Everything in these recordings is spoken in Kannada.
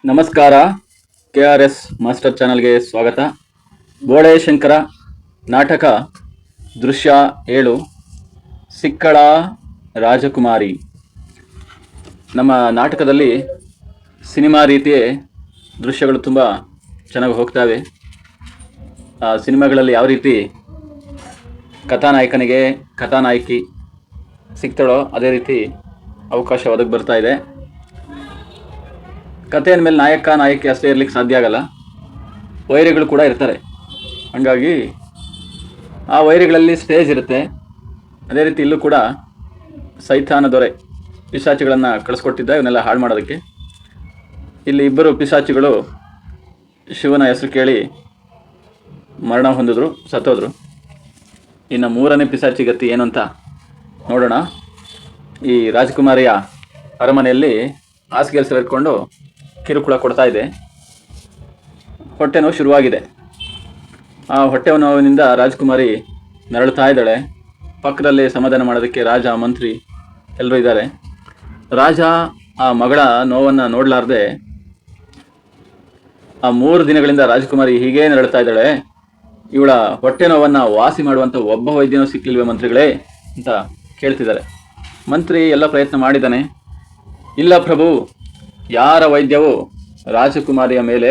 ನಮಸ್ಕಾರ. KRS ಮಾಸ್ಟರ್ ಚಾನಲ್ಗೆ ಸ್ವಾಗತ. ಬೋಳೆ ಶಂಕರ ನಾಟಕ ದೃಶ್ಯ 7 ಸಿಕ್ಕಳ ರಾಜಕುಮಾರಿ. ನಮ್ಮ ನಾಟಕದಲ್ಲಿ ಸಿನಿಮಾ ರೀತಿಯೇ ದೃಶ್ಯಗಳು ತುಂಬ ಚೆನ್ನಾಗಿ ಹೋಗ್ತವೆ. ಸಿನಿಮಾಗಳಲ್ಲಿ ಯಾವ ರೀತಿ ಕಥಾನಾಯಕನಿಗೆ ಕಥಾನಾಯಕಿ ಸಿಗ್ತಾಳೋ ಅದೇ ರೀತಿ ಅವಕಾಶ ಒದಗಿ ಬರ್ತಾ ಇದೆ. ಕಥೆಯ ಮೇಲೆ ನಾಯಕ ನಾಯಕಿ ಅಷ್ಟೇ ಇರ್ಲಿಕ್ಕೆ ಸಾಧ್ಯ ಆಗಲ್ಲ, ವೈರಿಗಳು ಕೂಡ ಇರ್ತಾರೆ. ಹಾಗಾಗಿ ಆ ವೈರಿಗಳಲ್ಲಿ ಸ್ಟೇಜ್ ಇರುತ್ತೆ. ಅದೇ ರೀತಿ ಇಲ್ಲೂ ಕೂಡ ಸೈತಾನ ದೊರೆ ಪಿಶಾಚಿಗಳನ್ನು ಕಳಿಸ್ಕೊಟ್ಟಿದ್ದ ಇವನ್ನೆಲ್ಲ ಹಾಳು ಮಾಡೋದಕ್ಕೆ. ಇಲ್ಲಿ ಇಬ್ಬರು ಪಿಶಾಚಿಗಳು ಶಿವನ ಹೆಸರು ಕೇಳಿ ಮರಣ ಹೊಂದಿದ್ರು, ಸತ್ತೋದ್ರು. ಇನ್ನು ಮೂರನೇ ಪಿಶಾಚಿ ಗತಿ ಏನು ಅಂತ ನೋಡೋಣ. ಈ ರಾಜಕುಮಾರಿಯ ಅರಮನೆಯಲ್ಲಿ ಹಾಸಿಗೆಯಲ್ಲಿ ಸೇರಿಕೊಂಡು ಕಿರುಕುಳ ಕೊಡ್ತಾ ಇದೆ. ಹೊಟ್ಟೆ ನೋವು ಶುರುವಾಗಿದೆ. ಆ ಹೊಟ್ಟೆ ನೋವಿನಿಂದ ರಾಜಕುಮಾರಿ ನರಳುತ್ತಾ ಇದ್ದಾಳೆ. ಪಕ್ಕದಲ್ಲಿ ಸಮಾಧಾನ ಮಾಡೋದಕ್ಕೆ ರಾಜ, ಮಂತ್ರಿ ಎಲ್ಲರೂ ಇದ್ದಾರೆ. ರಾಜ ಆ ಮಗಳ ನೋವನ್ನು ನೋಡಲಾರ್ದೆ ಆ 3 ದಿನಗಳಿಂದ ರಾಜಕುಮಾರಿ ಹೀಗೇ ನರಳುತ್ತಾ ಇದ್ದಾಳೆ, ಇವಳ ಹೊಟ್ಟೆ ನೋವನ್ನು ವಾಸಿ ಮಾಡುವಂಥ ಒಬ್ಬ ವೈದ್ಯನೂ ಸಿಕ್ಕಿಲ್ವೇ ಮಂತ್ರಿಗಳೇ ಅಂತ ಕೇಳ್ತಿದ್ದಾರೆ. ಮಂತ್ರಿ ಎಲ್ಲ ಪ್ರಯತ್ನ ಮಾಡಿದ್ದಾನೆ. ಇಲ್ಲ ಪ್ರಭು, ಯಾರ ವೈದ್ಯವು ರಾಜಕುಮಾರಿಯ ಮೇಲೆ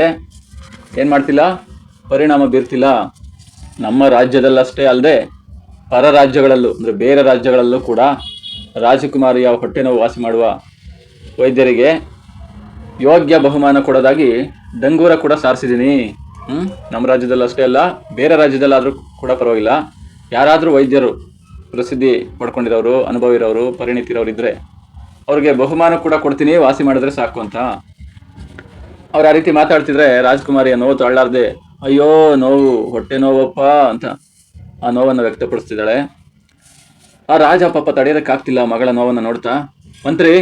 ಏನು ಮಾಡ್ತಿಲ್ಲ, ಪರಿಣಾಮ ಬೀರ್ತಿಲ್ಲ. ನಮ್ಮ ರಾಜ್ಯದಲ್ಲಷ್ಟೇ ಅಲ್ಲದೆ ಪರ ರಾಜ್ಯಗಳಲ್ಲೂ ಅಂದರೆ ಬೇರೆ ರಾಜ್ಯಗಳಲ್ಲೂ ಕೂಡ ರಾಜಕುಮಾರಿಯ ಹೊಟ್ಟೆ ನೋವು ವಾಸಿ ಮಾಡುವ ವೈದ್ಯರಿಗೆ ಯೋಗ್ಯ ಬಹುಮಾನ ಕೊಡೋದಾಗಿ ಡಂಗೂರ ಕೂಡ ಸಾರಿಸಿದ್ದೀನಿ. ನಮ್ಮ ರಾಜ್ಯದಲ್ಲಷ್ಟೇ ಅಲ್ಲ, ಬೇರೆ ರಾಜ್ಯದಲ್ಲಾದರೂ ಕೂಡ ಪರವಾಗಿಲ್ಲ. ಯಾರಾದರೂ ವೈದ್ಯರು ಪ್ರಸಿದ್ಧಿ ಪಡ್ಕೊಂಡಿರೋರು, ಅನುಭವ ಇರೋರು, ಪರಿಣಿತಿರೋರು ಇದ್ದರೆ ಅವ್ರಿಗೆ ಬಹುಮಾನ ಕೂಡ ಕೊಡ್ತೀನಿ, ವಾಸಿ ಮಾಡಿದ್ರೆ ಸಾಕು ಅಂತ. ಅವ್ರು ಆ ರೀತಿ ಮಾತಾಡ್ತಿದ್ರೆ ರಾಜಕುಮಾರಿಯ ನೋವು ತಾಳಲಾರ್ದೆ ಅಯ್ಯೋ ನೋವು, ಹೊಟ್ಟೆ ನೋವಪ್ಪ ಅಂತ ಆ ನೋವನ್ನು ವ್ಯಕ್ತಪಡಿಸ್ತಿದ್ದಾಳೆ. ಆ ರಾಜ ಪಾಪ ತಡೆಯೋದಕ್ಕಾಗ್ತಿಲ್ಲ ಮಗಳ ನೋವನ್ನು ನೋಡ್ತಾ. ಮಂತ್ರಿ,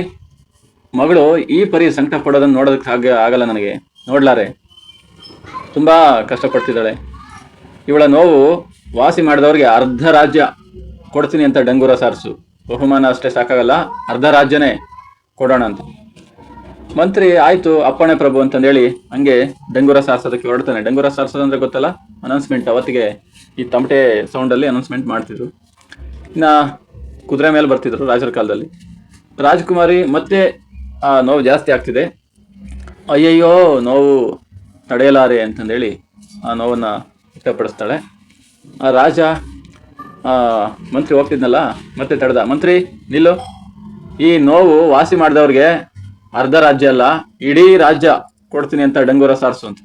ಮಗಳು ಈ ಪರಿ ಸಂಕಟ ಪಡೋದನ್ನು ನೋಡೋದಕ್ಕೆ ಆಗಲ್ಲ, ನನಗೆ ನೋಡ್ಲಾರೆ, ತುಂಬ ಕಷ್ಟಪಡ್ತಿದ್ದಾಳೆ. ಇವಳ ನೋವು ವಾಸಿ ಮಾಡಿದವ್ರಿಗೆ ಅರ್ಧ ರಾಜ್ಯ ಕೊಡ್ತೀನಿ ಅಂತ ಡಂಗೂರ ಸಾರಿಸು. ಬಹುಮಾನ ಅಷ್ಟೇ ಸಾಕಾಗಲ್ಲ, ಅರ್ಧ ರಾಜ್ಯನೇ ಕೊಡೋಣ ಅಂತ. ಮಂತ್ರಿ ಆಯಿತು ಅಪ್ಪಣೆ ಪ್ರಭು ಅಂತಂದೇಳಿ ಹಂಗೆ ಡಂಗೂರ ಸಾರಿಸೋದಕ್ಕೆ ಹೊರಡ್ತಾನೆ. ಡಂಗೂರ ಸಾರಿಸೋದಂದ್ರೆ ಗೊತ್ತಲ್ಲ, ಅನೌನ್ಸ್ಮೆಂಟ್. ಅವತ್ತಿಗೆ ಈ ತಮಟೆ ಸೌಂಡಲ್ಲಿ ಅನೌನ್ಸ್ಮೆಂಟ್ ಮಾಡ್ತಿದ್ರು. ಇನ್ನು ಕುದುರೆ ಮೇಲೆ ಬರ್ತಿದ್ರು ರಾಜರ ಕಾಲದಲ್ಲಿ. ರಾಜಕುಮಾರಿ ಮತ್ತೆ ಆ ನೋವು ಜಾಸ್ತಿ ಆಗ್ತಿದೆ. ಅಯ್ಯಯ್ಯೋ ನೋವು ತಡೆಯಲಾರೆ ಅಂತಂದೇಳಿ ಆ ನೋವನ್ನು ವ್ಯಕ್ತಪಡಿಸ್ತಾಳೆ. ಆ ರಾಜ ಮಂತ್ರಿ ಹೋಗ್ತಿದ್ನಲ್ಲ ಮತ್ತೆ ತಡೆದ. ಮಂತ್ರಿ ನಿಲ್ಲು, ಈ ನೋವು ವಾಸಿ ಮಾಡಿದವ್ರಿಗೆ ಅರ್ಧ ರಾಜ್ಯ ಅಲ್ಲ, ಇಡೀ ರಾಜ್ಯ ಕೊಡ್ತೀನಿ ಅಂತ ಡಂಗೂರ ಸಾರಿಸು ಅಂತ.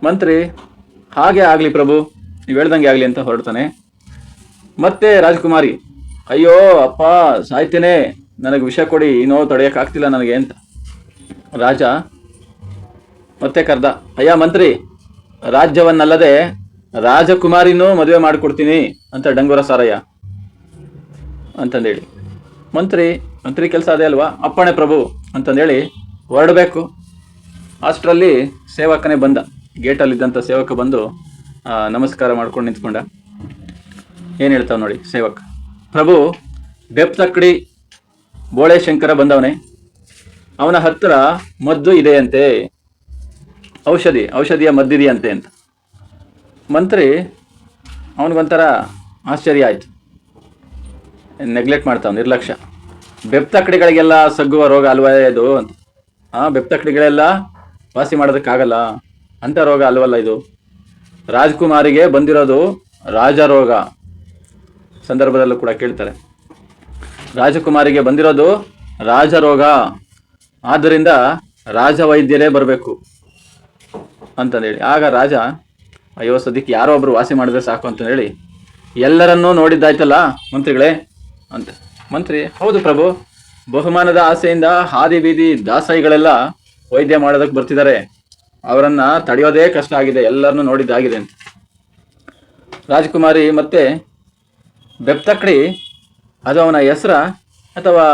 ಮಂತ್ರಿ ಹಾಗೆ ಆಗಲಿ ಪ್ರಭು, ನೀವು ಹೇಳ್ದಂಗೆ ಆಗಲಿ ಅಂತ ಹೊರಡ್ತಾನೆ. ಮತ್ತೆ ರಾಜಕುಮಾರಿ ಅಯ್ಯೋ ಅಪ್ಪ ಸಾಯ್ತೇನೆ, ನನಗೆ ವಿಷ ಕೊಡಿ, ಈ ನೋವು ತಡೆಯೋಕ್ಕಾಗ್ತಿಲ್ಲ ನನಗೆ ಅಂತ. ರಾಜ ಮತ್ತೆ ಕರ್ದ. ಅಯ್ಯ ಮಂತ್ರಿ, ರಾಜ್ಯವನ್ನಲ್ಲದೆ ರಾಜಕುಮಾರಿನೂ ಮದುವೆ ಮಾಡಿಕೊಡ್ತೀನಿ ಅಂತ ಡಂಗೂರ ಸಾರಯ್ಯ ಅಂತಂದೇಳಿ. ಮಂತ್ರಿ ಕೆಲಸ ಅದೇ ಅಲ್ವಾ, ಅಪ್ಪಣೆ ಪ್ರಭು ಅಂತಂದೇಳಿ ಹೊರಡಬೇಕು. ಅಷ್ಟರಲ್ಲಿ ಸೇವಕನೇ ಬಂದ. ಗೇಟಲ್ಲಿದ್ದಂಥ ಸೇವಕ ಬಂದು ನಮಸ್ಕಾರ ಮಾಡ್ಕೊಂಡು ನಿಂತ್ಕೊಂಡ. ಏನು ಹೇಳ್ತಾವ ನೋಡಿ ಸೇವಕ. ಪ್ರಭು, ಬೆಪ್ತಕ್ಕಡಿ ಬೋಳೆ ಶಂಕರ ಬಂದವನೇ, ಅವನ ಹತ್ರ ಮದ್ದು ಇದೆಯಂತೆ, ಔಷಧಿಯ ಮದ್ದಿದೆಯಂತೆ ಅಂತ. ಮಂತ್ರಿ ಅವನಿಗೊಂಥರ ಆಶ್ಚರ್ಯ ಆಯಿತು. ನೆಗ್ಲೆಕ್ಟ್ ಮಾಡ್ತಾವ, ನಿರ್ಲಕ್ಷ್ಯ. ಬೆಪ್ತಕ್ಕಡಿಗಳಿಗೆಲ್ಲ ಸಗ್ಗುವ ರೋಗ ಅಲ್ವಾ ಇದು ಅಂತ. ಬೆಪ್ತಕ್ಕಡಿಗಳೆಲ್ಲ ವಾಸಿ ಮಾಡೋದಕ್ಕಾಗಲ್ಲ ಅಂಥ ರೋಗ ಅಲ್ವಲ್ಲ ಇದು. ರಾಜಕುಮಾರಿಗೆ ಬಂದಿರೋದು ರಾಜರೋಗ. ಸಂದರ್ಭದಲ್ಲೂ ಕೂಡ ಕೇಳ್ತಾರೆ, ರಾಜಕುಮಾರಿಗೆ ಬಂದಿರೋದು ರಾಜರೋಗ, ಆದ್ದರಿಂದ ರಾಜವೈದ್ಯರೇ ಬರಬೇಕು ಅಂತಂದೇಳಿ. ಆಗ ರಾಜ ಅಯ್ಯೋ ಸದ್ಯಕ್ಕೆ ಯಾರೋ ಒಬ್ರು ವಾಸಿ ಮಾಡಿದ್ರೆ ಸಾಕು ಅಂತಂದೇಳಿ ಎಲ್ಲರನ್ನೂ ನೋಡಿದ್ದಾಯ್ತಲ್ಲ ಮಂತ್ರಿಗಳೇ ಅಂತ. ಮಂತ್ರಿ ಹೌದು ಪ್ರಭು, ಬಹುಮಾನದ ಆಸೆಯಿಂದ ಹಾದಿ ಬೀದಿ ದಾಸಾಯಿಗಳೆಲ್ಲ ವೈದ್ಯ ಮಾಡೋದಕ್ಕೆ ಬರ್ತಿದ್ದಾರೆ, ಅವರನ್ನ ತಡೆಯೋದೇ ಕಷ್ಟ ಆಗಿದೆ, ಎಲ್ಲರನ್ನೂ ನೋಡಿದ್ದಾಗಿದೆ ಅಂತ. ರಾಜಕುಮಾರಿ ಮತ್ತೆ ಬೆಪ್ತಕ್ಕಡಿ ಅದು ಅವನ ಹೆಸರ ಅಥವಾ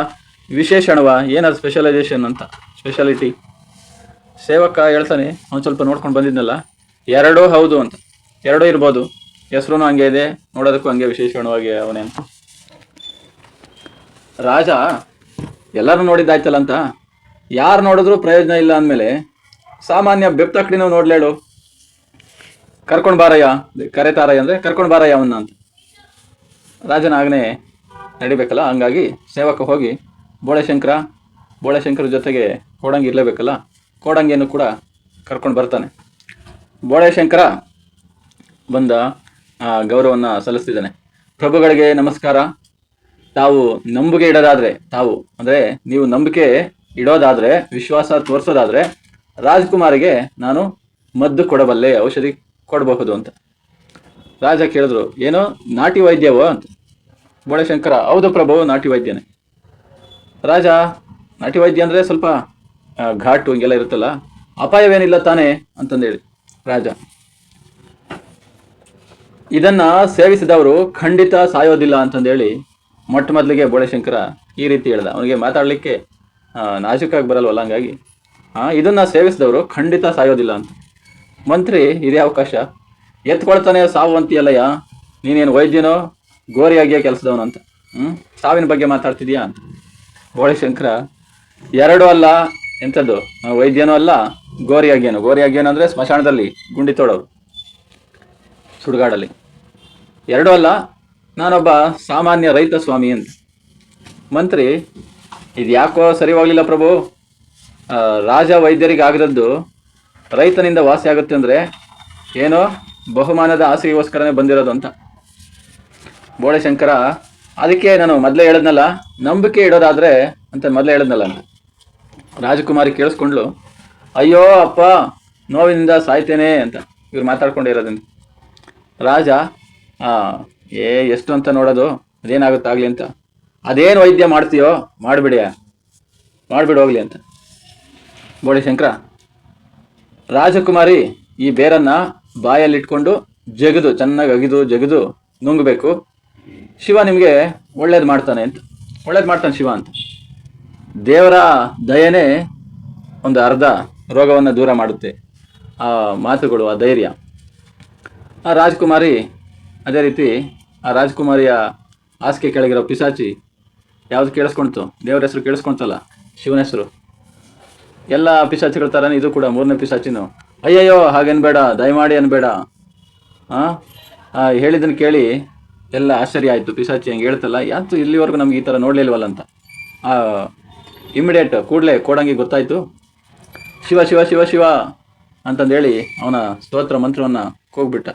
ವಿಶೇಷಣವ, ಏನದು ಸ್ಪೆಷಲೈಸೇಷನ್ ಅಂತ, ಸ್ಪೆಷಾಲಿಟಿ? ಸೇವಕ ಹೇಳ್ತಾನೆ, ಅವನು ಸ್ವಲ್ಪ ನೋಡ್ಕೊಂಡು ಬಂದಿದ್ನಲ್ಲ, ಎರಡೂ ಹೌದು ಅಂತ. ಎರಡೂ ಇರ್ಬೋದು, ಹೆಸರು ಹಂಗೆ ಇದೆ, ನೋಡೋದಕ್ಕೂ ಹಂಗೆ ವಿಶೇಷಣವಾಗಿ ಅವನೇ ಅಂತ. ರಾಜ ಎಲ್ಲರೂ ನೋಡಿದ್ದಾಯ್ತಲ್ಲ ಅಂತ ಯಾರು ನೋಡಿದ್ರು ಪ್ರಯೋಜನ ಇಲ್ಲ ಅಂದಮೇಲೆ ಸಾಮಾನ್ಯ ಬೆಪ್ತಕ್ಕಡಿ ನಾವು ನೋಡ್ಲೇಳು, ಕರ್ಕೊಂಡು ಬಾರಯ್ಯ, ಕರೆತಾರಯ್ಯ ಅಂದರೆ ಕರ್ಕೊಂಡು ಬಾರಯ್ಯ ಅವನ್ನ ಅಂತ. ರಾಜನ ಆಜ್ಞೆ ನಡಿಬೇಕಲ್ಲ, ಹಂಗಾಗಿ ಸೇವಕ ಹೋಗಿ ಬೋಳೆಶಂಕರ ಜೊತೆಗೆ ಕೋಡಂಗಿ ಇರಲೇಬೇಕಲ್ಲ, ಕೋಡಂಗಿಯನ್ನು ಕೂಡ ಕರ್ಕೊಂಡು ಬರ್ತಾನೆ. ಬೋಳೆಶಂಕರ ಬಂದ ಗೌರವವನ್ನು ಸಲ್ಲಿಸ್ತಿದ್ದಾನೆ. ಪ್ರಭುಗಳಿಗೆ ನಮಸ್ಕಾರ. ತಾವು ನಂಬಿಕೆ ಇಡೋದಾದ್ರೆ, ನೀವು ನಂಬಿಕೆ ಇಡೋದಾದ್ರೆ, ವಿಶ್ವಾಸ ತೋರಿಸೋದಾದ್ರೆ ರಾಜ್ಕುಮಾರಿಗೆ ನಾನು ಮದ್ದು ಕೊಡಬಲ್ಲೆ, ಔಷಧಿ ಕೊಡಬಹುದು ಅಂತ. ರಾಜ ಕೇಳಿದ್ರು, ಏನೋ ನಾಟಿ ವೈದ್ಯವೋ ಅಂತ. ಬೋಳೆಶಂಕರ, ಹೌದು ಪ್ರಭು, ನಾಟಿ ವೈದ್ಯನೇ. ರಾಜ, ನಾಟಿ ವೈದ್ಯ ಅಂದರೆ ಸ್ವಲ್ಪ ಘಾಟು ಹಿಂಗೆಲ್ಲ ಇರುತ್ತಲ್ಲ, ಅಪಾಯವೇನಿಲ್ಲ ತಾನೇ ಅಂತಂದೇಳಿ ರಾಜ, ಇದನ್ನ ಸೇವಿಸಿದವರು ಖಂಡಿತ ಸಾಯೋದಿಲ್ಲ ಅಂತಂದೇಳಿ ಮೊಟ್ಟ ಮೊದಲಿಗೆ ಬೋಳೆಶಂಕರ ಈ ರೀತಿ ಹೇಳ್ದ. ಅವನಿಗೆ ಮಾತಾಡಲಿಕ್ಕೆ ನಾಜೂಕಾಗಿ ಬರಲ್ವಲ್ಲ, ಹಂಗಾಗಿ ಇದನ್ನ ಸೇವಿಸಿದವರು ಖಂಡಿತ ಸಾಯೋದಿಲ್ಲ ಅಂತ. ಮಂತ್ರಿ, ಇದೇ ಅವಕಾಶ, ಎತ್ಕೊಳ್ತಾನೆ ಸಾವು ಅಂತೀಯಲ್ಲಯ್ಯ, ನೀನೇನು ವೈದ್ಯನೋ ಗೋರಿಯಾಗಿಯೇ ಕೆಲಸದವನು ಅಂತ, ಸಾವಿನ ಬಗ್ಗೆ ಮಾತಾಡ್ತಿದ್ಯಾ ಅಂತ. ಬೋಳೆಶಂಕರ, ಎರಡೂ ಅಲ್ಲ, ಎಂಥದ್ದು ವೈದ್ಯನೂ ಅಲ್ಲ, ಗೋರಿಯಾಗಿಯೇನು ಅಂದರೆ ಸ್ಮಶಾನದಲ್ಲಿ ಗುಂಡಿ ತೋಡೋರು, ಸುಡುಗಾಡಲ್ಲಿ. ಎರಡೂ ಅಲ್ಲ, ನಾನೊಬ್ಬ ಸಾಮಾನ್ಯ ರೈತ ಸ್ವಾಮಿ ಅಂತ. ಮಂತ್ರಿ, ಇದು ಯಾಕೋ ಸರಿ ಹೋಗ್ಲಿಲ್ಲ ಪ್ರಭು, ರಾಜ ವೈದ್ಯರಿಗೆ ಆಗದದ್ದು ರೈತನಿಂದ ವಾಸಿ ಆಗುತ್ತೆ ಅಂದರೆ ಏನೋ ಬಹುಮಾನದ ಆಸೆಗೋಸ್ಕರನೇ ಬಂದಿರೋದು ಅಂತ. ಬೋಳೆಶಂಕರ, ಅದಕ್ಕೆ ನಾನು ಮೊದಲೇ ಹೇಳಿದ್ನಲ್ಲ, ನಂಬಿಕೆ ಇಡೋದಾದ್ರೆ ಅಂತ ಮೊದಲೇ ಹೇಳಿದ್ನಲ್ಲ ಅಂತ. ರಾಜಕುಮಾರಿ ಕೇಳಿಸ್ಕೊಂಡ್ಲು, ಅಯ್ಯೋ ಅಪ್ಪ, ನೋವಿನಿಂದ ಸಾಯ್ತೇನೆ ಅಂತ ಇವ್ರು ಮಾತಾಡ್ಕೊಂಡಿರೋದ್ರಿಂದ. ರಾಜ, ಎಷ್ಟು ಅಂತ ನೋಡೋದು, ಅದೇನಾಗುತ್ತಾಗಲಿ ಅಂತ. ಅದೇನು ವೈದ್ಯ ಮಾಡ್ತೀಯೋ ಮಾಡಿಬಿಡು ಹೋಗ್ಲಿ ಅಂತ. ಬೋಳೆಶಂಕರ, ರಾಜಕುಮಾರಿ ಈ ಬೇರನ್ನ ಬಾಯಲ್ಲಿಟ್ಕೊಂಡು ಚೆನ್ನಾಗಿ ಜಗದು ನುಂಗಬೇಕು, ಶಿವ ನಿಮಗೆ ಒಳ್ಳೇದು ಮಾಡ್ತಾನೆ ಶಿವ ಅಂತ. ದೇವರ ದಯನೇ ಒಂದು ಅರ್ಧ ರೋಗವನ್ನು ದೂರ ಮಾಡುತ್ತೆ, ಆ ಮಾತುಗಳು, ಆ ಧೈರ್ಯ. ಆ ರಾಜಕುಮಾರಿ ಅದೇ ರೀತಿ, ಆ ರಾಜಕುಮಾರಿಯ ಹಾಸಿಗೆ ಕೆಳಗಿರೋ ಪಿಸಾಚಿ ಯಾವುದು ಕೇಳಿಸ್ಕೊಳ್ತು, ದೇವರ ಹೆಸರು ಕೇಳಿಸ್ಕೊಳ್ತಲ್ಲ, ಶಿವನ ಹೆಸರು. ಎಲ್ಲ ಪಿಸಾಚಿಗಳ ಥರನೇ ಇದು ಕೂಡ 3ನೇ ಪಿಸಾಚಿನು. ಅಯ್ಯಯ್ಯೋ ಹಾಗೇನ್ಬೇಡ, ದಯಮಾಡಿ ಅನ್ಬೇಡ, ಹೇಳಿದ್ದನ್ನು ಕೇಳಿ ಎಲ್ಲ ಆಶ್ಚರ್ಯ ಆಯಿತು. ಪಿಸಾಚಿ ಹಂಗೆ ಹೇಳ್ತಲ್ಲ, ಯಾತು ಇಲ್ಲಿವರೆಗೂ ನಮ್ಗೆ ಈ ಥರ ನೋಡ್ಲಿಲ್ವಲ್ಲ ಅಂತ. ಇಮಿಡಿಯೇಟ್ ಕೂಡಲೇ ಕೋಡಂಗಿ ಗೊತ್ತಾಯಿತು. ಶಿವ ಶಿವ ಶಿವ ಶಿವ ಅಂತಂದೇಳಿ ಅವನ ಸ್ತೋತ್ರ ಮಂತ್ರವನ್ನು ಕೂಗ್ಬಿಟ್ಟ.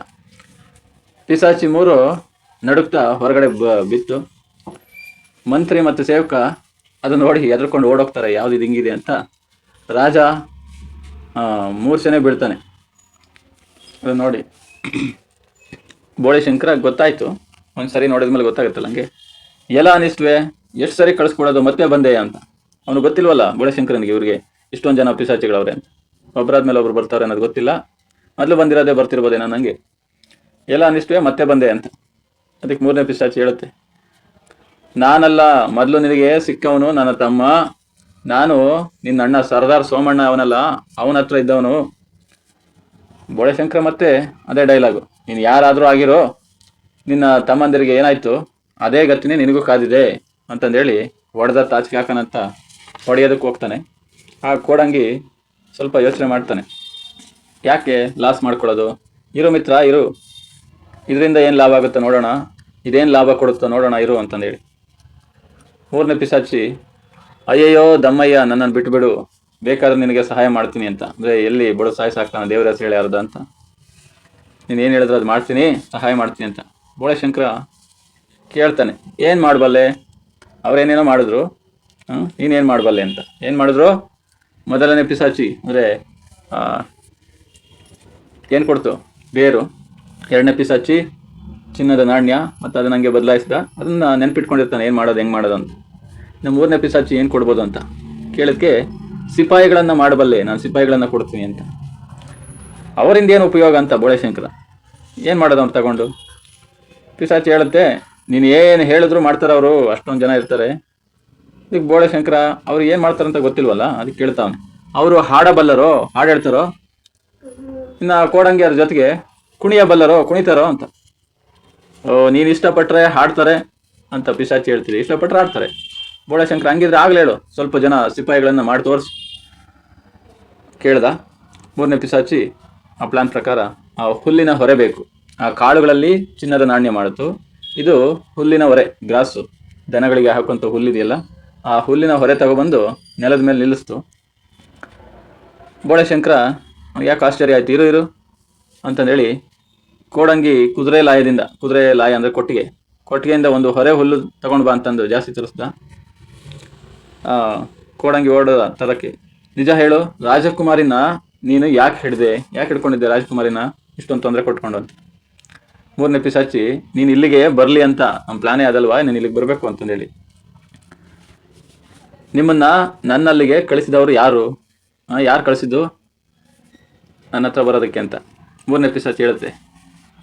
ಪಿಸಾಚಿ 3 ನಡುಕ್ತಾ ಹೊರಗಡೆ ಬಿತ್ತು. ಮಂತ್ರಿ ಮತ್ತು ಸೇವಕ ಅದು ನೋಡಿ ಎದ್ರಕೊಂಡು ಓಡೋಗ್ತಾರೆ, ಯಾವ್ದು ಇದು ಹಿಂಗಿದೆ ಅಂತ. ರಾಜ ಮೂರ್ಛೆನೇ ಬೀಳ್ತಾನೆ. ಅದು ನೋಡಿ ಬೋಳೆಶಂಕರ ಗೊತ್ತಾಯ್ತು, ಒಂದ್ಸರಿ ನೋಡಿದ್ಮೇಲೆ ಗೊತ್ತಾಗುತ್ತಲ್ಲ ಹಂಗೆ. ಎಲ್ಲ ಅನಿಸ್ತವೆ, ಎಷ್ಟು ಸರಿ ಕಳಿಸ್ಕೊಡೋದು, ಮತ್ತೆ ಬಂದೆ ಅಂತ. ಅವನು ಗೊತ್ತಿಲ್ವಲ್ಲ ಬೋಳೆಶಂಕರನಿಗೆ, ಇವ್ರಿಗೆ ಇಷ್ಟೊಂದು ಜನ ಪಿಸಾಚಿಗಳವ್ರೆ ಅಂತ. ಒಬ್ಬರಾದ್ಮೇಲೆ ಒಬ್ರು ಬರ್ತಾರೆ ಅನ್ನೋದು ಗೊತ್ತಿಲ್ಲ, ಮೊದಲು ಬಂದಿರೋದೇ ಬರ್ತಿರ್ಬೋದೇನೋ ನನಗೆ. ಎಲ್ಲ ಅನಿಸ್ತವೆ, ಮತ್ತೆ ಬಂದೆ ಅಂತ. ಅದಕ್ಕೆ 3ನೇ ಪಿಸಾಚಿ ಹೇಳುತ್ತೆ, ನಾನಲ್ಲ, ಮೊದಲು ನಿನಗೆ ಸಿಕ್ಕವನು ನನ್ನ ತಮ್ಮ, ನಾನು ನಿನ್ನ ಅಣ್ಣ ಸರ್ದಾರ್ ಸೋಮಣ್ಣ ಅವನಲ್ಲ, ಅವನ ಹತ್ರ ಇದ್ದವನು. ಬೋಳೆಶಂಕರ ಮತ್ತೆ ಅದೇ ಡೈಲಾಗು, ನೀನು ಯಾರಾದರೂ ಆಗಿರೋ, ನಿನ್ನ ತಮ್ಮಂದಿರಿಗೆ ಏನಾಯ್ತು ಅದೇ ಗತಿನೇ ನಿನಗೂ ಕಾದಿದೆ ಅಂತಂದೇಳಿ ಹೊಡೆದ ತಾಚಿಗೆ ಹಾಕನಂತ ಹೊಡೆಯೋದಕ್ಕೆ ಹೋಗ್ತಾನೆ. ಆ ಕೋಡಂಗಿ ಸ್ವಲ್ಪ ಯೋಚನೆ ಮಾಡ್ತಾನೆ, ಯಾಕೆ ಲಾಸ್ ಮಾಡ್ಕೊಳ್ಳೋದು, ಇರು ಮಿತ್ರ ಇರು, ಇದರಿಂದ ಏನು ಲಾಭ ಆಗುತ್ತೋ ನೋಡೋಣ, ಇದೇನು ಲಾಭ ಕೊಡುತ್ತೋ ನೋಡೋಣ ಇರು ಅಂತಂದೇಳಿ. 3ನೇ ಪಿಸಾಚಿ, ಅಯ್ಯಯ್ಯೋ ದಮ್ಮಯ್ಯ, ನನ್ನನ್ನು ಬಿಟ್ಟುಬಿಡು, ಬೇಕಾದ್ರೆ ನಿನಗೆ ಸಹಾಯ ಮಾಡ್ತೀನಿ ಅಂತ. ಅಂದರೆ ಎಲ್ಲಿ ಬಡೋ ಸಹಾಯ ಸಾಕ್ತಾನೆ, ದೇವರ ಹೆಸರು ಹೇಳಿ ಯಾರ್ದ ಅಂತ, ನೀನು ಏನು ಹೇಳಿದ್ರು ಅದು ಮಾಡ್ತೀನಿ, ಸಹಾಯ ಮಾಡ್ತೀನಿ ಅಂತ. ಬೋಳೆಶಂಕರ ಕೇಳ್ತಾನೆ, ಏನು ಮಾಡಬಲ್ಲೆ, ಅವ್ರೇನೇನೋ ಮಾಡಿದ್ರು, ನೀನೇನು ಮಾಡಬಲ್ಲೆ ಅಂತ. ಏನು ಮಾಡಿದ್ರು? ಮೊದಲನೇ ಪಿಸಾಚಿ ಅಂದರೆ ಏನು ಕೊಡ್ತು, ಬೇರು. 2ನೇ ಪಿಸಾಚಿ ಚಿನ್ನದ ನಾಣ್ಯ, ಮತ್ತು ಅದನ್ನ ನನಗೆ ಬದಲಾಯಿಸಿದ, ಅದನ್ನು ನೆನ್ಪಿಟ್ಕೊಂಡಿರ್ತಾನೆ ಏನು ಮಾಡೋದು, ಹೆಂಗೆ ಮಾಡೋದು ಅಂತ. ಇನ್ನು 3ನೇ ಪಿಸಾಚಿ ಏನು ಕೊಡ್ಬೋದು ಅಂತ ಕೇಳೋದಕ್ಕೆ, ಸಿಪಾಯಿಗಳನ್ನು ಮಾಡಬಲ್ಲೆ, ನಾನು ಸಿಪಾಯಿಗಳನ್ನು ಕೊಡ್ತೀನಿ ಅಂತ. ಅವರಿಂದ ಏನು ಉಪಯೋಗ ಅಂತ ಬೋಳೆಶಂಕರ, ಏನು ಮಾಡೋದು ಅವ್ರು ತಗೊಂಡು. ಪಿಸಾಚಿ ಹೇಳುತ್ತೆ, ನೀನು ಏನು ಹೇಳಿದ್ರು ಮಾಡ್ತಾರೆ ಅವರು, ಅಷ್ಟೊಂದು ಜನ ಇರ್ತಾರೆ. ಇದಕ್ಕೆ ಬೋಳೆಶಂಕರ, ಅವ್ರು ಏನು ಮಾಡ್ತಾರಂತ ಗೊತ್ತಿಲ್ವಲ್ಲ, ಅದಕ್ಕೆ ಕೇಳ್ತಾವನು. ಅವರು ಹಾಡಬಲ್ಲರೋ, ಹಾಡು ಹೇಳ್ತಾರೋ, ಇನ್ನು ಕೋಡಂಗಿ ಅವ್ರ ಜೊತೆಗೆ ಕುಣಿಯಬಲ್ಲರೋ, ಕುಣಿತಾರೋ ಅಂತ. ನೀನು ಇಷ್ಟಪಟ್ಟರೆ ಹಾಡ್ತಾರೆ ಅಂತ ಪಿಸಾಚಿ ಹೇಳ್ತೀರಿ, ಇಷ್ಟಪಟ್ಟರೆ ಆಡ್ತಾರೆ. ಬೋಳೆಶಂಕರ, ಹಂಗಿದ್ರೆ ಆಗ್ಲೇಳು, ಸ್ವಲ್ಪ ಜನ ಸಿಪಾಯಿಗಳನ್ನು ಮಾಡಿ ತೋರಿಸು ಕೇಳ್ದ. ಮೂರನೇ ಪಿಸಾಚಿ ಆ ಪ್ಲಾನ್ ಪ್ರಕಾರ ಆ ಹುಲ್ಲಿನ ಹೊರೆ ಬೇಕು, ಆ ಕಾಳುಗಳಲ್ಲಿ ಚಿನ್ನದ ನಾಣ್ಯ ಮಾಡಿತು. ಇದು ಹುಲ್ಲಿನ ಹೊರೆ, ಗ್ರಾಸು, ದನಗಳಿಗೆ ಹಾಕುವಂಥ ಹುಲ್ಲಿದೆಯಲ್ಲ, ಆ ಹುಲ್ಲಿನ ಹೊರೆ ತಗೊಬಂದು ನೆಲದ ಮೇಲೆ ನಿಲ್ಲಿಸ್ತು. ಬೋಳೆಶಂಕರ ಯಾಕೆ ಆಶ್ಚರ್ಯ ಆಯ್ತು, ಇರು ಅಂತಂದೇಳಿ ಕೋಡಂಗಿ ಕುದುರೆ ಲಾಯ ಅಂದರೆ ಕೊಟ್ಟಿಗೆಯಿಂದ ಒಂದು ಹೊರೆ ಹುಲ್ಲು ತಗೊಂಡು ಬಾ ಅಂತಂದು ಜಾಸ್ತಿ ತರಿಸ್ದ. ಕೋಡಂಗಿ ಓಡೋದ ತರಕ್ಕೆ, ನಿಜ ಹೇಳು, ರಾಜಕುಮಾರಿನ ನೀನು ಯಾಕೆ ಹಿಡ್ಕೊಂಡಿದ್ದೆ ರಾಜಕುಮಾರಿನ ಇಷ್ಟೊಂದು ತೊಂದರೆ ಕೊಟ್ಕೊಂಡು ಅಂತ. ಮೂರನೇ ಪಿಸಾಚಿ, ನೀನು ಇಲ್ಲಿಗೆ ಬರಲಿ ಅಂತ ನಮ್ಮ ಪ್ಲಾನೇ ಅದಲ್ವಾ, ನೀನು ಇಲ್ಲಿಗೆ ಬರಬೇಕು ಅಂತಂದೇಳಿ. ನಿಮ್ಮನ್ನ ನನ್ನಲ್ಲಿಗೆ ಕಳಿಸಿದವರು ಯಾರು ಕಳಿಸಿದ್ದು ನನ್ನ ಹತ್ರ ಬರೋದಕ್ಕೆ ಅಂತ. ಮೂರನೇ ಪಿಸಾಚಿ ಹೇಳುತ್ತೆ,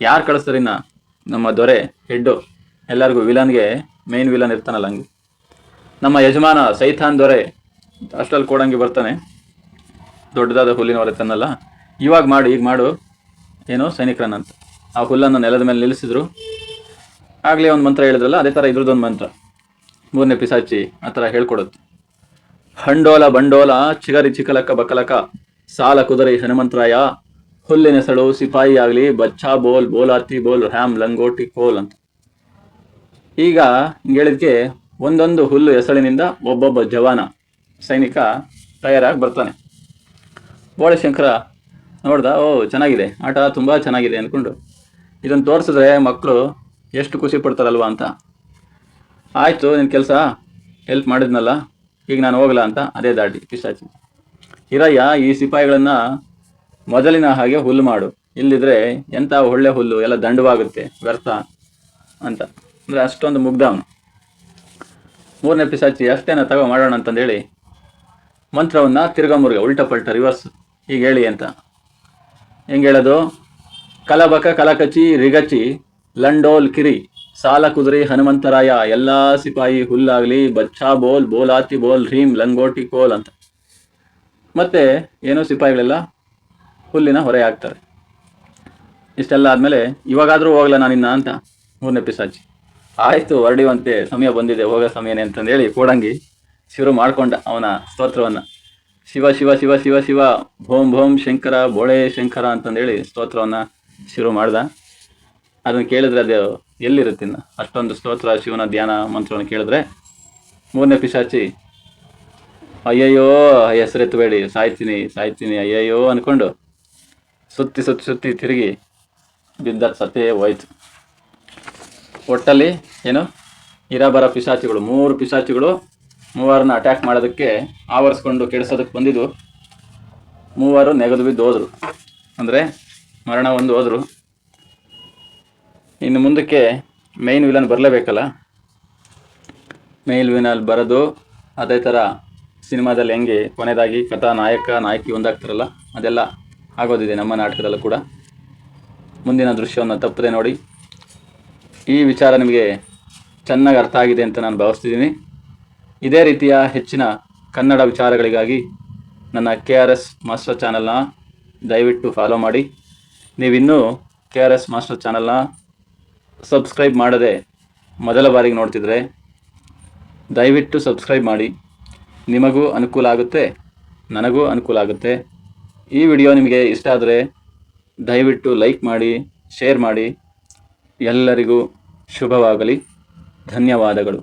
ಯಾರು ಕಳಿಸ್ತಾರಿನ್ನ, ನಮ್ಮ ದೊರೆ ಹೆಡ್ಡು, ಎಲ್ಲರಿಗೂ ವಿಲನ್ಗೆ ಮೇನ್ ವಿಲನ್ ಇರ್ತಾನಲ್ಲ ಹಂಗೆ, ನಮ್ಮ ಯಜಮಾನ ಸೈತಾನ್ ದೊರೆ. ಅಷ್ಟರಲ್ಲಿ ಕೋಡಂಗಿ ಬರ್ತಾನೆ, ದೊಡ್ಡದಾದ ಹುಲ್ಲಿನ ಹೊರೆ ತನ್ನಲ್ಲ, ಈಗ ಮಾಡು ಏನೋ ಸೈನಿಕರನ್ನಂತ. ಆ ಹುಲ್ಲನ್ನು ನೆಲದ ಮೇಲೆ ನಿಲ್ಲಿಸಿದ್ರು. ಆಗಲೇ ಒಂದು ಮಂತ್ರ ಹೇಳಿದ್ರಲ್ಲ, ಅದೇ ಥರ ಇದ್ರದ್ದೊಂದು ಮಂತ್ರ ಮೂರನೇ ಪಿಸಾಚಿ ಆ ಥರ ಹೇಳ್ಕೊಡುತ್ತೆ. ಹಂಡೋಲ ಬಂಡೋಲ ಚಿಗರಿ ಚಿಕಲಕ ಬಕಲಕ ಸಾಲ ಕುದುರೆ ಹನುಮಂತರಾಯ, ಹುಲ್ಲಿನೆಸಳು ಸಿಪಾಯಿ ಆಗಲಿ ಬಚ್ಚಾ ಬೋಲ್ ಬೋಲಾತಿ ಬೋಲ್ ಹ್ಯಾಮ್ ಲಂಗೋಟಿ ಕೋಲ್ ಅಂತ. ಈಗ ಹಿಂಗೆ ಹೇಳಿದ್ಕೆ ಒಂದೊಂದು ಹುಲ್ಲು ಎಸಳಿನಿಂದ ಒಬ್ಬೊಬ್ಬ ಜವಾನ ಸೈನಿಕ ತಯಾರಾಗಿ ಬರ್ತಾನೆ. ಬೋಳೆಶಂಕರ ನೋಡ್ದ, ಚೆನ್ನಾಗಿದೆ ಆಟ, ತುಂಬ ಚೆನ್ನಾಗಿದೆ ಅಂದ್ಕೊಂಡು ಇದನ್ನು ತೋರಿಸಿದ್ರೆ ಮಕ್ಕಳು ಎಷ್ಟು ಖುಷಿ ಪಡ್ತಾರಲ್ವ ಅಂತ. ಆಯಿತು, ನಿನ್ನ ಕೆಲಸ ಹೆಲ್ಪ್ ಮಾಡಿದ್ನಲ್ಲ, ಈಗ ನಾನು ಹೋಗಲ್ಲ ಅಂತ ಅದೇ ದಾಟಿ ಪಿಶಾಚಿ. ಇರಯ್ಯ, ಈ ಸಿಪಾಯಿಗಳನ್ನು ಮೊದಲಿನ ಹಾಗೆ ಹುಲ್ಲು ಮಾಡು, ಇಲ್ಲಿದ್ರೆ ಎಂಥ ಒಳ್ಳೆ ಹುಲ್ಲು ಎಲ್ಲ ದಂಡವಾಗುತ್ತೆ ವ್ಯರ್ಥ ಅಂತ. ಅಂದರೆ ಅಷ್ಟೊಂದು ಮುಗ್ಧ ಅವನು. ಮೂರನೇ ಪಿಶಾಚಿ ಅಷ್ಟೇನ ಮಾಡೋಣ ಅಂತಂದೇಳಿ ಮಂತ್ರವನ್ನು ತಿರ್ಗಮುರ್ಗ ಉಲ್ಟ ಪಲ್ಟ ರಿವರ್ಸ್ ಹೀಗೆ ಹೇಳಿ ಅಂತ. ಹೆಂಗೆ ಹೇಳೋದು, ಕಲಬಕ ಕಲಕಚಿ ರಿಗಚಿ ಲಂಡೋಲ್ ಕಿರಿ ಸಾಲ ಕುದುರೆ ಹನುಮಂತರಾಯ, ಎಲ್ಲ ಸಿಪಾಯಿ ಹುಲ್ಲಾಗಲಿ ಬಚ್ಚಾ ಬೋಲ್ ಬೋಲಾತಿ ಬೋಲ್ ಹೀಮ್ ಲಂಗೋಟಿ ಕೋಲ್ ಅಂತ. ಮತ್ತೆ ಏನೋ ಸಿಪಾಯಿಗಳೆಲ್ಲ ಹುಲ್ಲಿನ ಹೊರೆ ಹಾಕ್ತಾರೆ. ಇಷ್ಟೆಲ್ಲ ಆದಮೇಲೆ ಇವಾಗಾದರೂ ಹೋಗಲ್ಲ ನಾನಿನ್ನ ಅಂತ ಮೂರನೇ ಪಿಶಾಚಿ. ಆಯಿತು ಹೊರಡಿವಂತೆ, ಸಮಯ ಬಂದಿದೆ, ಹೋಗೋ ಸಮಯನೇ ಅಂತಂದೇಳಿ ಕೋಡಂಗಿ ಶುರು ಮಾಡ್ಕೊಂಡ ಅವನ ಸ್ತೋತ್ರವನ್ನು. ಶಿವ ಶಿವ ಶಿವ ಶಿವ ಶಿವ ಭೋಂ ಭೋಂ ಶಂಕರ ಬೋಳೆ ಶಂಕರ ಅಂತಂದೇಳಿ ಸ್ತೋತ್ರವನ್ನು ಶುರು ಮಾಡ್ದ. ಅದನ್ನು ಕೇಳಿದ್ರೆ ಅದು ಎಲ್ಲಿರುತ್ತಿನ್ನ ಅಷ್ಟೊಂದು ಸ್ತೋತ್ರ, ಶಿವನ ಧ್ಯಾನ ಮಂತ್ರವನ್ನು ಕೇಳಿದ್ರೆ. ಮೂರನೇ ಪಿಶಾಚಿ ಅಯ್ಯಯ್ಯೋ ಹೆಸರೆತ್ತಬೇಡಿ, ಸಾಯ್ತೀನಿ ಅಯ್ಯಯ್ಯೋ ಅಂದ್ಕೊಂಡು ಸುತ್ತಿ ತಿರುಗಿ ಬಿದ್ದ, ಸತ್ತೇ ಹೋಯ್ತು. ಒಟ್ಟಲ್ಲಿ ಏನು ಇರಬರ ಪಿಶಾಚಿಗಳು, 3 ಪಿಶಾಚಿಗಳು ಮೂವರನ್ನ ಅಟ್ಯಾಕ್ ಮಾಡೋದಕ್ಕೆ ಆವರಿಸ್ಕೊಂಡು ಕೆಡಿಸೋದಕ್ಕೆ ಬಂದಿದ್ದು. 3 ನೆಗೆದು ಬಿದ್ದು ಹೋದರು, ಅಂದರೆ ಮರಣ ಒಂದು ಹೋದರು. ಇನ್ನು ಮುಂದಕ್ಕೆ ಮೇನ್ ವಿಲನ್ ಬರಲೇಬೇಕಲ್ಲ. ಮೇನ್ ವಿಲನ್ ಬರೋದು ಅದೇ ಥರ ಸಿನಿಮಾದಲ್ಲಿ ಹೆಂಗೆ ಕೊನೆಯದಾಗಿ ಕಥಾ ನಾಯಕಿ ಒಂದಾಗ್ತಾರಲ್ಲ, ಅದೆಲ್ಲ ಆಗೋದಿದೆ ನಮ್ಮ ನಾಟಕದಲ್ಲೂ ಕೂಡ. ಮುಂದಿನ ದೃಶ್ಯವನ್ನು ತಪ್ಪದೆ ನೋಡಿ. ಈ ವಿಚಾರ ನಿಮಗೆ ಚೆನ್ನಾಗಿ ಅರ್ಥ ಆಗಿದೆ ಅಂತ ನಾನು ಭಾವಿಸ್ತಿದ್ದೀನಿ. ಇದೇ ರೀತಿಯ ಹೆಚ್ಚಿನ ಕನ್ನಡ ವಿಚಾರಗಳಿಗಾಗಿ ನನ್ನ KRS ಮಾಸ್ಟರ್ ಚಾನಲ್ನ ದಯವಿಟ್ಟು ಫಾಲೋ ಮಾಡಿ. ನೀವಿನ್ನೂ KRS ಮಾಸ್ಟರ್ ಚಾನಲ್ನ ಸಬ್ಸ್ಕ್ರೈಬ್ ಮಾಡದೆ ಮೊದಲ ಬಾರಿಗೆ ನೋಡ್ತಿದ್ರೆ ದಯವಿಟ್ಟು ಸಬ್ಸ್ಕ್ರೈಬ್ ಮಾಡಿ. ನಿಮಗೂ ಅನುಕೂಲ ಆಗುತ್ತೆ, ನನಗೂ ಅನುಕೂಲ ಆಗುತ್ತೆ. ಈ ವಿಡಿಯೋ ನಿಮಗೆ ಇಷ್ಟ ಆದರೆ ದಯವಿಟ್ಟು ಲೈಕ್ ಮಾಡಿ, ಶೇರ್ ಮಾಡಿ. ಎಲ್ಲರಿಗೂ ಶುಭವಾಗಲಿ. ಧನ್ಯವಾದಗಳು.